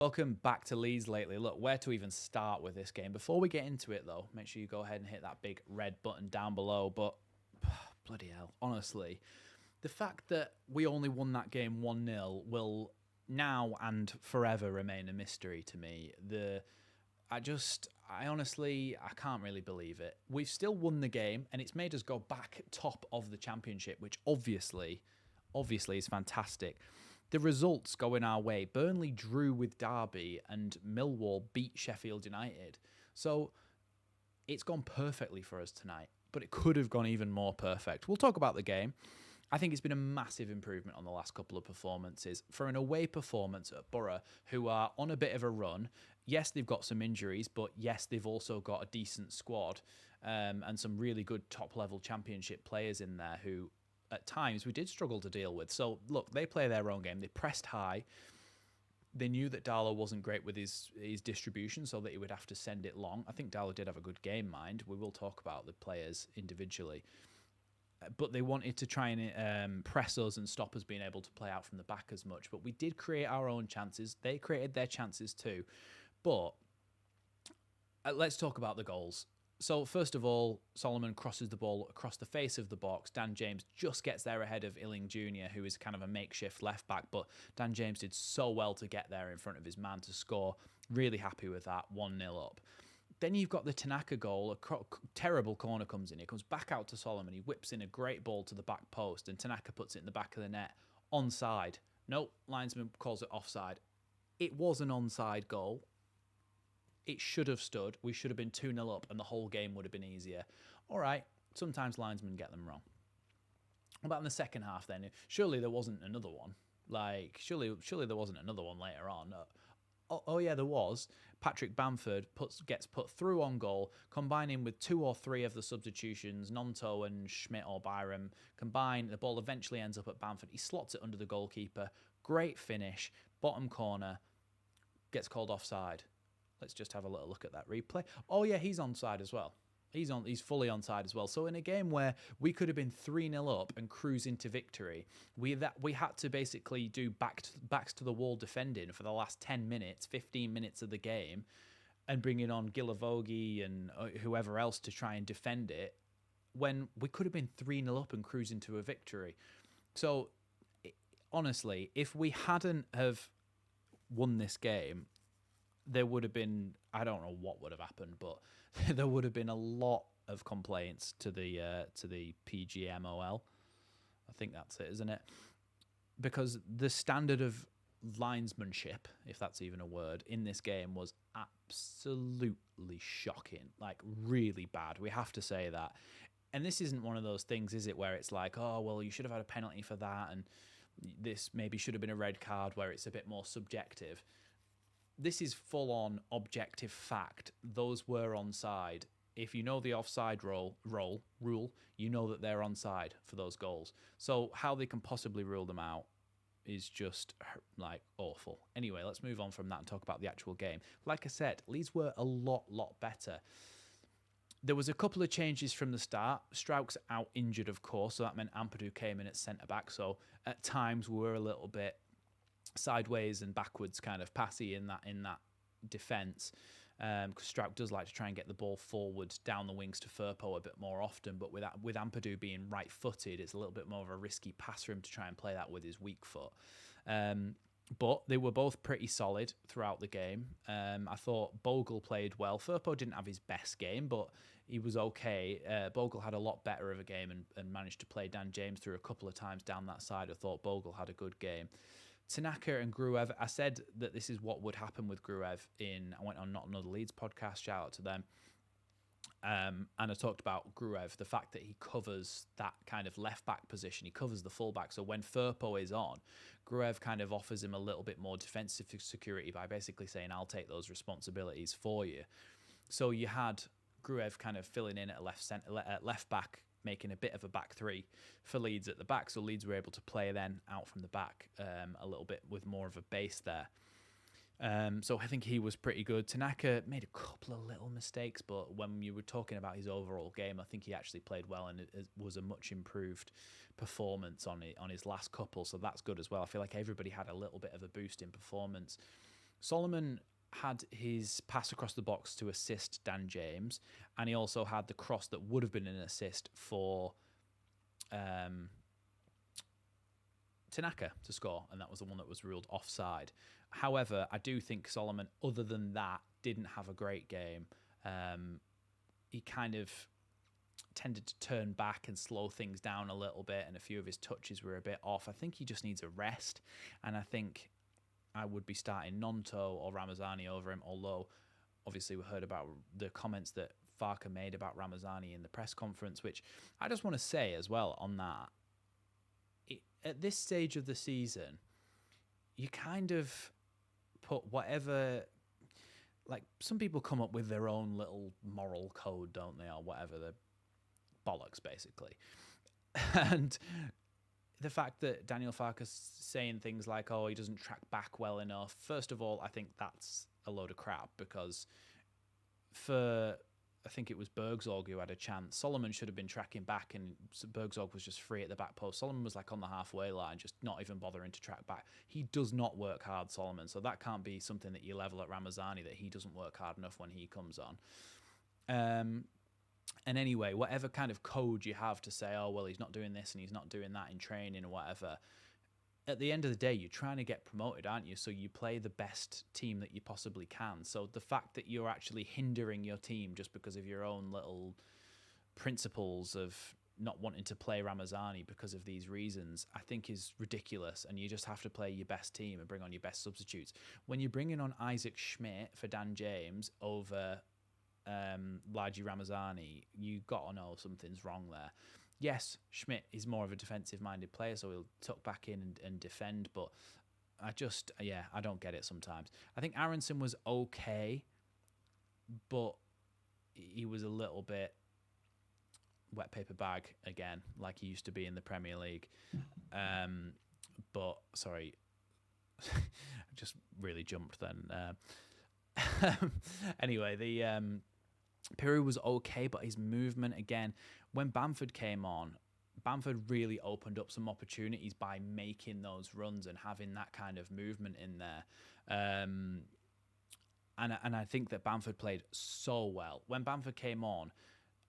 Welcome back to Leeds Lately. Look, where to even start with this game? Before we get into it, though, make sure you go ahead and hit that big red button down below. But, bloody hell, honestly, the fact that we only won that game 1-0 will now and forever remain a mystery to me. I honestly can't really believe it. We've still won the game, and it's made us go back top of the championship, which obviously is fantastic. The results going our way. Burnley drew with Derby and Millwall beat Sheffield United. So it's gone perfectly for us tonight, but it could have gone even more perfect. We'll talk about the game. I think it's been a massive improvement on the last couple of performances. For an away performance at Borough, who are on a bit of a run, yes, they've got some injuries, but yes, they've also got a decent squad and some really good top-level championship players in there who at times we did struggle to deal with. So, look, they play their own game. They pressed high. They knew that Darlow wasn't great with his distribution, so that he would have to send it long. I think Darlow did have a good game, mind. We will talk about the players individually. But they wanted to try and press us and stop us being able to play out from the back as much. But we did create our own chances. They created their chances too. But let's talk about the goals. So, first of all, Solomon crosses the ball across the face of the box. Dan James just gets there ahead of Illing Jr., who is kind of a makeshift left-back, but Dan James did so well to get there in front of his man to score. Really happy with that, 1-0 up. Then you've got the Tanaka goal. A terrible corner comes in. It comes back out to Solomon. He whips in a great ball to the back post, and Tanaka puts it in the back of the net. Onside. Nope, linesman calls it offside. It was an onside goal. It should have stood. We should have been 2-0 up and the whole game would have been easier. All right, sometimes linesmen get them wrong. What about in the second half then? Surely there wasn't another one. Surely there wasn't another one later on. Oh yeah, there was. Patrick Bamford gets put through on goal, combining with 2 or 3 of the substitutions, Nonto and Schmidt or Byram. Combine, the ball eventually ends up at Bamford. He slots it under the goalkeeper. Great finish. Bottom corner. Gets called offside. Let's just have a little look at that replay. Oh yeah, he's onside as well. He's fully onside as well. So in a game where we could have been 3-0 up and cruise into victory, we had to basically do backs to the wall defending for the last 10 minutes, 15 minutes of the game, and bringing on Gilavogi and whoever else to try and defend it, when we could have been 3-0 up and cruising to a victory. So honestly, if we hadn't have won this game, there would have been, I don't know what would have happened, but there would have been a lot of complaints to the PGMOL. I think that's it, isn't it? Because the standard of linesmanship, if that's even a word, in this game was absolutely shocking, like really bad. We have to say that. And this isn't one of those things, is it, where it's like, oh, well, you should have had a penalty for that, and this maybe should have been a red card, where it's a bit more subjective. This is full-on objective fact. Those were onside. If you know the offside rule, you know that they're onside for those goals. So how they can possibly rule them out is just like awful. Anyway, let's move on from that and talk about the actual game. Like I said, Leeds were a lot better. There was a couple of changes from the start. Strauch's out injured, of course, so that meant Ampadu came in at centre-back. So at times we were a little bit sideways and backwards kind of passy in that defence, because Strauch does like to try and get the ball forward down the wings to Firpo a bit more often, but with Ampadu being right-footed, it's a little bit more of a risky pass for him to try and play that with his weak foot. But they were both pretty solid throughout the game. I thought Bogle played well. Firpo didn't have his best game, but he was okay. Bogle had a lot better of a game and managed to play Dan James through a couple of times down that side. I thought Bogle had a good game. Tanaka and Gruev, I said that this is what would happen with Gruev I went on Not Another Leeds podcast, shout out to them. And I talked about Gruev, the fact that he covers that kind of left-back position. He covers the full-back. So when Firpo is on, Gruev kind of offers him a little bit more defensive security by basically saying, I'll take those responsibilities for you. So you had Gruev kind of filling in at left-back, making a bit of a back three for Leeds at the back. So Leeds were able to play then out from the back a little bit with more of a base there. So I think he was pretty good. Tanaka made a couple of little mistakes, but when you were talking about his overall game, I think he actually played well, and it was a much improved performance on his last couple, so that's good as well. I feel like everybody had a little bit of a boost in performance. Solomon had his pass across the box to assist Dan James, and he also had the cross that would have been an assist for Tanaka to score, and that was the one that was ruled offside. However, I do think Solomon, other than that, didn't have a great game. He kind of tended to turn back and slow things down a little bit, and a few of his touches were a bit off. I think he just needs a rest, and I think I would be starting Nonto or Ramazani over him, although obviously we heard about the comments that Farke made about Ramazani in the press conference, which I just want to say as well on that. At this stage of the season, you kind of put whatever, like some people come up with their own little moral code, don't they, or whatever, the bollocks basically. And the fact that Daniel Farke's saying things like, oh, he doesn't track back well enough, first of all, I think that's a load of crap, because for, I think it was Bergzorg who had a chance, Solomon should have been tracking back, and Bergzorg was just free at the back post. Solomon was like on the halfway line, just not even bothering to track back. He does not work hard, Solomon, so that can't be something that you level at Ramazani, that he doesn't work hard enough when he comes on. And anyway, whatever kind of code you have to say, oh, well, he's not doing this and he's not doing that in training or whatever, at the end of the day, you're trying to get promoted, aren't you? So you play the best team that you possibly can. So the fact that you're actually hindering your team just because of your own little principles of not wanting to play Ramazani because of these reasons, I think is ridiculous. And you just have to play your best team and bring on your best substitutes. When you're bringing on Isaac Schmidt for Dan James over Laji Ramazani, you got to know something's wrong there. Yes, Schmidt is more of a defensive-minded player, so he'll tuck back in and defend, but I don't get it sometimes. I think Aronson was okay, but he was a little bit wet paper bag again, like he used to be in the Premier League. But, sorry, I just really jumped then. Anyway, the Piru was okay, but his movement, again, when Bamford came on, Bamford really opened up some opportunities by making those runs and having that kind of movement in there. And I think that Bamford played so well. When Bamford came on,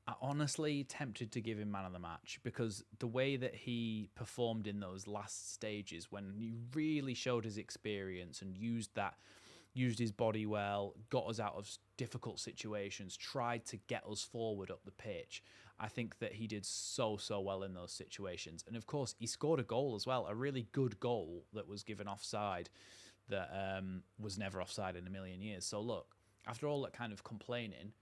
I honestly tempted to give him man of the match, because the way that he performed in those last stages, when he really showed his experience and used his body well, got us out of difficult situations, tried to get us forward up the pitch. I think that he did so well in those situations. And of course, he scored a goal as well, a really good goal that was given offside, that was never offside in a million years. So look, after all that kind of complaining,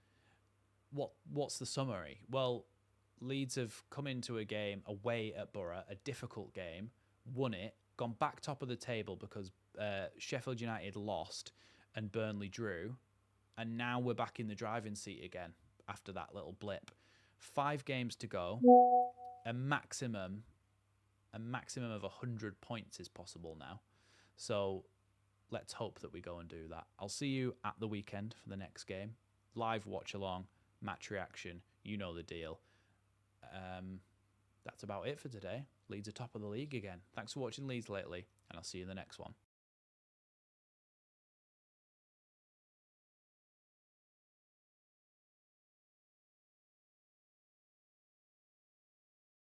what's the summary? Well, Leeds have come into a game away at Borough, a difficult game, won it, gone back top of the table because Sheffield United lost and Burnley drew, and now we're back in the driving seat again after that little blip. 5 games to go. A maximum of 100 points is possible now. So let's hope that we go and do that. I'll see you at the weekend for the next game. Live watch along, match reaction, you know the deal. That's about it for today. Leeds are top of the league again. Thanks for watching Leeds Lately, and I'll see you in the next one.